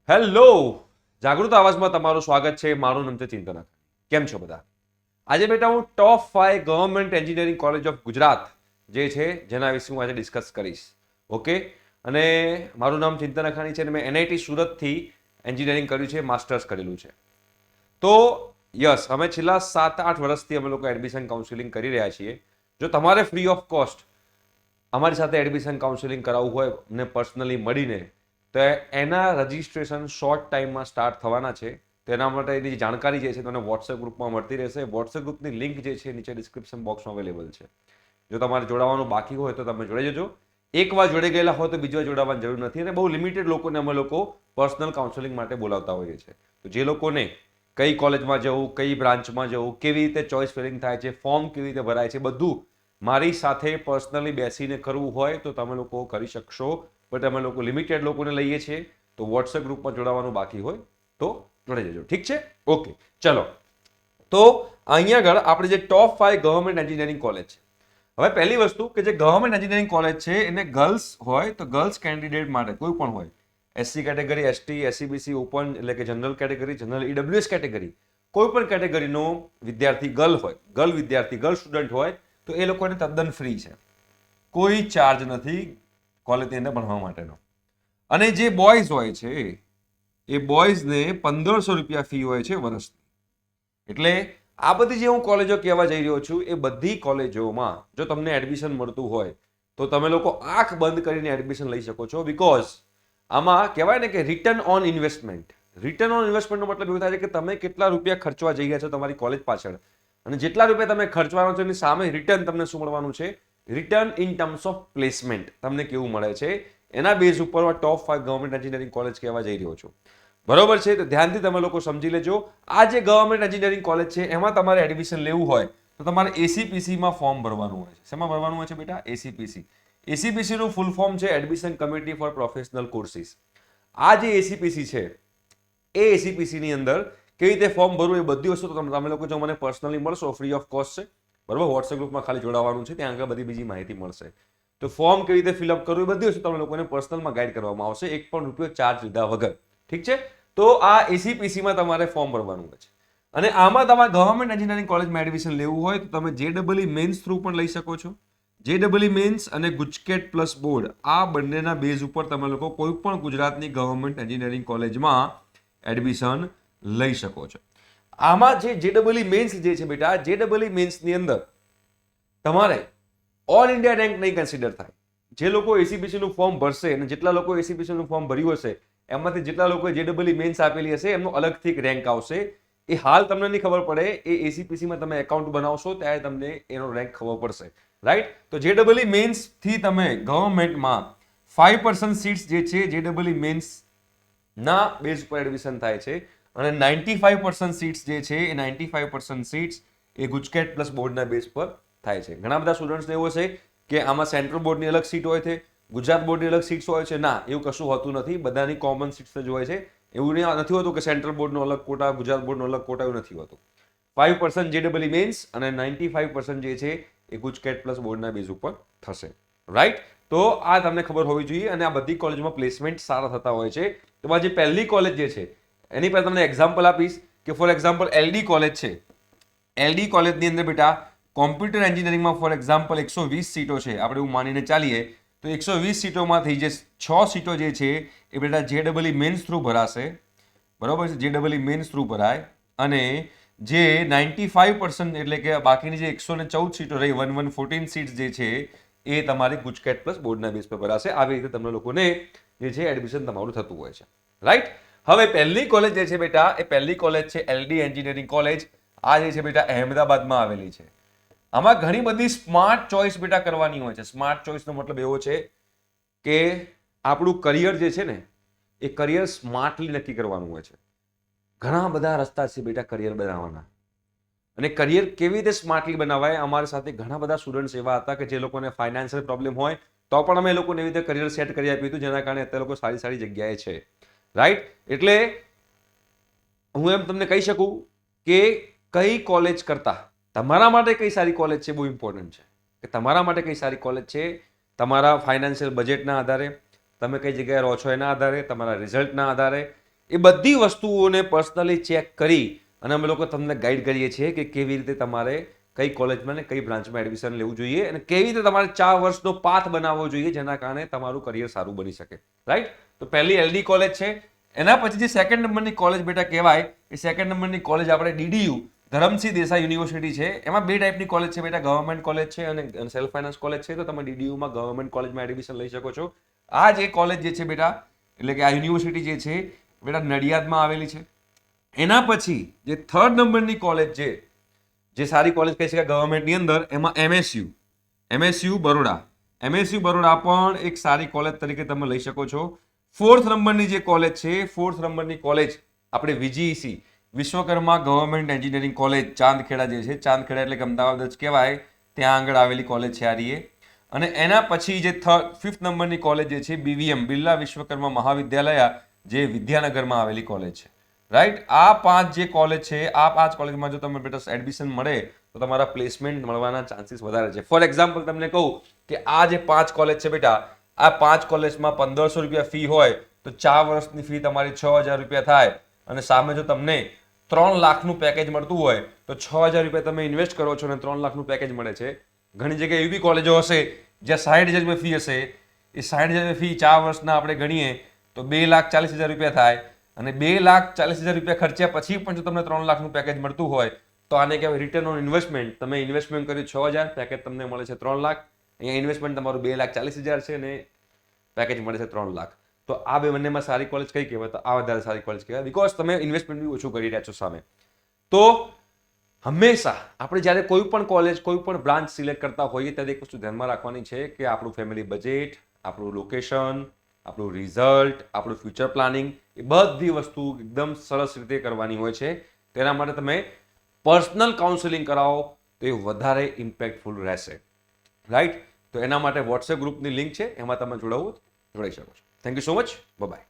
Hello, જાગૃત આવાજમાં તમારું સ્વાગત છે. મારું નામ છે ચિંતન. કેમ છો બધા? આજે બેટા હું ટોપ 5 government engineering college of Gujarat જે છે જેના વિશે હું આજે ડિસ્કસ કરીશ. ઓકે, અને મારું નામ ચિંતન અખાણી છે અને મેં એનઆઈટી સુરતથી એન્જિનિયરિંગ કર્યું છે, માસ્ટર્સ કરેલું છે. તો યસ, અમે છેલ્લા 7-8 વર્ષથી અમે લોકો એડમિશન કાઉન્સિલિંગ કરી રહ્યા છીએ. જો તમારે ફ્રી ઓફ કોસ્ટ અમારી સાથે એડમિશન કાઉન્સિલિંગ કરાવવું હોય ને પર્સનલી મળીને, તો એના રજિસ્ટ્રેશન શોર્ટ ટાઈમમાં સ્ટાર્ટ થવાના છે. તેના માટે એની જાણકારી જે છે તમને વોટ્સએપ ગ્રુપમાં મળતી રહેશે. વોટ્સએપ ગ્રુપની લિંક જે છે નીચે ડિસ્ક્રિપ્શન બોક્સમાં અવેલેબલ છે. જો તમારે જોડાવાનું બાકી હોય તો તમે જોડાઈ જજો. એકવાર જોડે ગયેલા હોય તો બીજી વાર જોડાવાની જરૂર નથી. અને બહુ લિમિટેડ લોકોને અમે લોકો પર્સનલ કાઉન્સેલિંગ માટે બોલાવતા હોઈએ છીએ. તો જે લોકોને કઈ કોલેજમાં જવું, કઈ બ્રાન્ચમાં જવું, કેવી રીતે ચોઇસ ફિલિંગ થાય છે, ફોર્મ કેવી રીતે ભરાય છે, બધું મારી સાથે પર્સનલી બેસીને કરવું હોય તો તમે લોકો કરી શકશો. બટ અમે લોકો લિમિટેડ લોકોને લઈએ છીએ. તો વોટ્સએપ ગ્રુપમાં જોડાવાનું બાકી હોય તો જોડાઈ જજો. ઠીક છે? ઓકે, ચલો. તો અહીંયા આગળ આપણે જે ટોપ 5 ગવર્મેન્ટ એન્જિનિયરિંગ કોલેજ છે. હવે પહેલી વસ્તુ કે જે ગવર્મેન્ટ એન્જિનિયરિંગ કોલેજ છે એને ગર્લ્સ હોય તો ગર્લ્સ કેન્ડિડેટ માટે કોઈ પણ હોય, SC category, ST, SCBC, open એટલે કે general category, general EWS category, કોઈ પણ કેટેગરીનો વિદ્યાર્થી ગર્લ હોય, ગર્લ વિદ્યાર્થી, ગર્લ સ્ટુડન્ટ હોય તો એ લોકોને તદ્દન ફ્રી છે. કોઈ ચાર્જ નથી કોલેજની અંદર ભણવા માટેનો. અને જે બોયઝ હોય છે એ બોયઝને 1500 રૂપિયા ફી હોય છે વર્ષની. એટલે આ બધી જે હું કોલેજો કહેવા જઈ રહ્યો છું એ બધી કોલેજોમાં જો તમને એડમિશન મળતું હોય તો તમે લોકો આંખ બંધ કરીને એડમિશન લઈ શકો છો. બીકોઝ આમાં કહેવાય ને કે return on investment. Return on ઇન્વેસ્ટમેન્ટનો મતલબ એવું થાય છે કે તમે કેટલા રૂપિયા ખર્ચવા જઈ રહ્યા છો તમારી કોલેજ પાછળ, અને જેટલા રૂપિયા તમે ખર્ચવાનો છો એની સામે રિટર્ન તમને શું મળવાનું છે? Return in terms of placement તમને કેવું મળે છે એના બેઝ ઉપર ટોપ 5 ગવર્મેન્ટ એન્જિનિયરિંગ કોલેજ કહેવા જઈ રહ્યો છું. બરોબર છે? તો ધ્યાનથી તમે લોકો સમજી લેજો. આ જે ગવર્મેન્ટ એન્જિનિયરિંગ કોલેજ છે એમાં તમારે એડમિશન લેવું હોય તો તમારે એસીપીસીમાં ફોર્મ ભરવાનું હોય છે. શેમાં ભરવાનું હોય છે બેટા? એસીપીસી. એસીપીસીનું ફૂલ ફોર્મ છે admission committee four professional courses. આ જે એસીપીસી છે એ એસીપીસીની અંદર કેવી રીતે ફોર્મ ભરવું એ બધી વસ્તુ તમે લોકો જો મને પર્સનલી મળશો, ફ્રી ઓફ કોસ્ટ છે, બરોબર? વોટ્સએપ ગ્રુપમાં ખાલી જોડાવાનું છે, ત્યાં આગળ બધી બીજી માહિતી મળશે. તો ફોર્મ કેવી રીતે ફિલઅપ કરવું એ બધી વસ્તુ તમે લોકોને પર્સનલમાં ગાઈડ કરવામાં આવશે, એક પણ રૂપિયો ચાર્જ લીધા વગર. ઠીક છે? તો આ એસીપીસીમાં તમારે ફોર્મ ભરવાનું હોય છે. અને આમાં તમારે ગવર્મેન્ટ એન્જિનિયરિંગ કોલેજમાં એડમિશન લેવું હોય તો તમે જેડબલઈ મેન્સ થ્રુ પણ લઈ શકો છો. જેડબલઈ મેન્સ અને ગુજકેટ પ્લસ બોર્ડ આ બંનેના બેઝ ઉપર તમે લોકો કોઈ પણ ગુજરાતની ગવર્મેન્ટ એન્જિનિયરિંગ કોલેજમાં એડમિશન લઈ શકો છો. આમાં જે જેડબલઈ મેન્સ જે છે બેટા, જેડબલઈ મેન્સની અંદર તમારે ઓલ ઇન્ડિયા રેન્ક નહીં કન્સિડર થાય. જે લોકો એસીપીસીનું ફોર્મ ભરશે અને જેટલા લોકો એસીપીસીનું ફોર્મ ભર્યું હશે એમાંથી જેટલા લોકોએ જેડબલઈ મેન્સ આપેલી હશે એમનો અલગથી એક રેન્ક આવશે. એ હાલ તમને નહીં ખબર પડે, એ એસીપીસીમાં તમે એકાઉન્ટ બનાવશો ત્યારે તમને એનો રેન્ક ખબર પડશે. રાઈટ? તો જેડબલઈ મેન્સથી તમે ગવર્મેન્ટમાં 5% સીટ્સ જે છે જેડબલઈ મેન્સ ના બેઝ ઉપર એડમિશન થાય છે. અને 95% સીટ્સ જે છે એ 95% સીટ્સ એ ગુજકેટ પ્લસ બોર્ડના બેઝ પર થાય છે. ઘણા બધા સ્ટુડન્ટ્સને એવું હશે કે આમાં સેન્ટ્રલ બોર્ડની અલગ સીટ હોય છે, ગુજરાત બોર્ડની અલગ સીટ્સ હોય છે. ના, એવું કશું હોતું નથી. બધાની કોમન સીટ્સ જ હોય છે. એવું નથી હોતું કે સેન્ટ્રલ બોર્ડનો અલગ કોટા, ગુજરાત બોર્ડનો અલગ કોટા, એવું નથી હોતું. 5% જેડબલઈ મેન્સ અને 95% જે છે એ ગુજકેટ પ્લસ બોર્ડના બેઝ ઉપર થશે. રાઈટ? તો આ તમને ખબર હોવી જોઈએ. અને આ બધી કોલેજમાં પ્લેસમેન્ટ સારા થતા હોય છે. તો જે પહેલી કોલેજ જે છે એની પર તમને એક્ઝામ્પલ આપીશ કે ફોર એક્ઝામ્પલ એલડી કોલેજ છે. એલડી કોલેજની અંદર બેટા કોમ્પ્યુટર એન્જિનિયરિંગમાં ફોર એક્ઝામ્પલ 120 સીટો છે. આપણે એવું માનીને ચાલીએ તો 120 સીટોમાંથી જે 6 સીટો જે છે એ બેટા જેડબલઈ મેન્સ થ્રુ ભરાશે. બરાબર છે? જેડબલઈ મેન્સ થ્રુ ભરાય. અને જે 95% એટલે કે બાકીની જે 114 સીટો રહી, 114 સીટ્સ જે છે એ તમારી ગુજકેટ પ્લસ બોર્ડના બેઝ પર ભરાશે. આવી રીતે તમને લોકોને જે છે એડમિશન તમારું થતું હોય છે. રાઈટ? હવે પહેલી કોલેજ જે છે બેટા એ પહેલી કોલેજ છે એલડી એન્જિનિયરિંગ કોલેજ. આ જે છે બેટા અહેમદાબાદમાં આવેલી છે. આમાં ઘણી બધી સ્માર્ટ ચોઇસ બેટા કરવાની હોય છે. સ્માર્ટ ચોઇસનો મતલબ એવો છે કે આપણું કરિયર જે છે ને એ કરિયર સ્માર્ટલી નક્કી કરવાનું હોય છે. ઘણા બધા રસ્તા છે બેટા કરિયર બનાવવાના. અને કરિયર કેવી રીતે સ્માર્ટલી બનાવાય, અમારી સાથે ઘણા બધા સ્ટુડન્ટ્સ એવા હતા કે જે લોકોને ફાઇનાન્શિયલ પ્રોબ્લેમ હોય તો પણ અમે લોકોને એવી રીતે કરિયર સેટ કરી આપ્યું હતું, જેના કારણે અત્યારે લોકો સારી સારી જગ્યાએ છે. રાઈટ? એટલે હું એમ તમને કહી શકું કે કઈ કોલેજ કરતા તમારા માટે કઈ સારી કોલેજ છે બહુ ઇમ્પોર્ટન્ટ છે. કે તમારા માટે કઈ સારી કોલેજ છે તમારા ફાઇનાન્શિયલ બજેટના આધારે, તમે કઈ જગ્યાએ રહો છો એના આધારે, તમારા રિઝલ્ટના આધારે, એ બધી વસ્તુઓને પર્સનલી ચેક કરી અને અમે લોકો તમને ગાઈડ કરીએ છીએ કે કેવી રીતે તમારે કઈ કોલેજમાં ને કઈ બ્રાન્ચમાં એડમિશન લેવું જોઈએ અને કેવી રીતે તમારે 4 વર્ષનો પાથ બનાવવો જોઈએ જેના કારણે તમારું કરિયર સારું બની શકે. રાઈટ? તો પહેલી એલડી કોલેજ છે. એના પછી જે સેકન્ડ નંબરની કોલેજ બેટા કહેવાય એ સેકન્ડ નંબરની કોલેજ આપણે ડીડીયુ ધરમસિંહ દેસાઈ યુનિવર્સિટી છે. એમાં બે ટાઈપની કોલેજ છે બેટા, ગવર્મેન્ટ કોલેજ છે અને સેલ્ફ ફાઇનાન્સ કોલેજ છે. તો તમે ડીડીયુમાં ગવર્મેન્ટ કોલેજમાં એડમિશન લઈ શકો છો. આ જે કોલેજ જે છે બેટા, એટલે કે આ યુનિવર્સિટી જે છે બેટા નડિયાદમાં આવેલી છે. એના પછી જે થર્ડ નંબરની કોલેજ છે, જે સારી કોલેજ કહી શકાય ગવર્મેન્ટની અંદર, એમાં એમએસયુ બરોડા. એમએસયુ બરોડા પણ એક સારી કોલેજ તરીકે તમે લઈ શકો છો. ફોર્થ નંબરની જે કોલેજ છે, ફોર્થ નંબરની કોલેજ આપણે VGEC Vishwakarma government engineering college Chandkheda જે છે, ચાંદખેડા એટલે કે અમદાવાદ જ કહેવાય, ત્યાં આગળ આવેલી કોલેજ છે આ. અને એના પછી જે ફિફ્થ નંબરની કોલેજ જે છે બીવીએમ બિરલા વિશ્વકર્મા મહાવિદ્યાલય, જે વિદ્યાનગરમાં આવેલી કોલેજ છે. રાઈટ? આ 5 જે કોલેજ છે, આ 5 કોલેજમાં જો તમે બેટા એડમિશન મળે તો તમારા પ્લેસમેન્ટ મળવાના ચાન્સીસ વધારે છે. ફોર એક્ઝામ્પલ તમને કહું કે આ જે 5 કોલેજ છે બેટા, આ 5 કોલેજમાં 1500 રૂપિયા ફી હોય તો 4 વર્ષની ફી તમારી 6000 રૂપિયા થાય. અને સામે જો તમને 3 લાખનું પેકેજ મળતું હોય તો 6000 રૂપિયા તમે ઇન્વેસ્ટ કરો છો અને 3 લાખનું પેકેજ મળે છે. ઘણી જગ્યાએ એવી કોલેજો હશે જ્યાં 60,000 રૂપિયા ફી હશે. એ 60,000 ફી 4 વર્ષના આપણે ગણીએ તો 2,40,000 રૂપિયા થાય. અને 2,40,000 રૂપિયા ખર્ચ્યા પછી પણ જો તમને 3 લાખનું પેકેજ મળતું હોય તો આને કહેવાય રિટર્ન ઓન ઇન્વેસ્ટમેન્ટ. તમે ઇન્વેસ્ટમેન્ટ કર્યું 6,000, પેકેજ તમને મળે છે 3 લાખ. અહીંયા ઇન્વેસ્ટમેન્ટ તમારું 2,40,000 છે અને પેકેજ મળે છે 3 લાખ. તો આ બંનેમાં સારી કોલેજ કઈ કહેવાય? તો આ વધારે સારી કોલેજ કહેવાય, બીકોઝ તમે ઇન્વેસ્ટમેન્ટ બી ઓછું કરી રહ્યા છો સામે. તો હંમેશા આપણે જ્યારે કોઈ પણ કોલેજ, કોઈ પણ બ્રાન્ચ સિલેક્ટ કરતા હોઈએ ત્યારે એક વસ્તુ ધ્યાનમાં રાખવાની છે કે આપણું ફેમિલી બજેટ, આપણું લોકેશન, આપણું રિઝલ્ટ, આપણું ફ્યુચર પ્લાનિંગ, એ બધી વસ્તુ એકદમ સરસ રીતે કરવાની હોય છે. તેના માટે તમે પર્સનલ કાઉન્સેલિંગ કરાવો તો એ વધારે ઇમ્પેક્ટફુલ રહેશે. રાઈટ? તો એના માટે વોટ્સએપ ગ્રુપની લિંક છે, એમાં તમે જોડાઈ શકો છો. Thank you so much. By.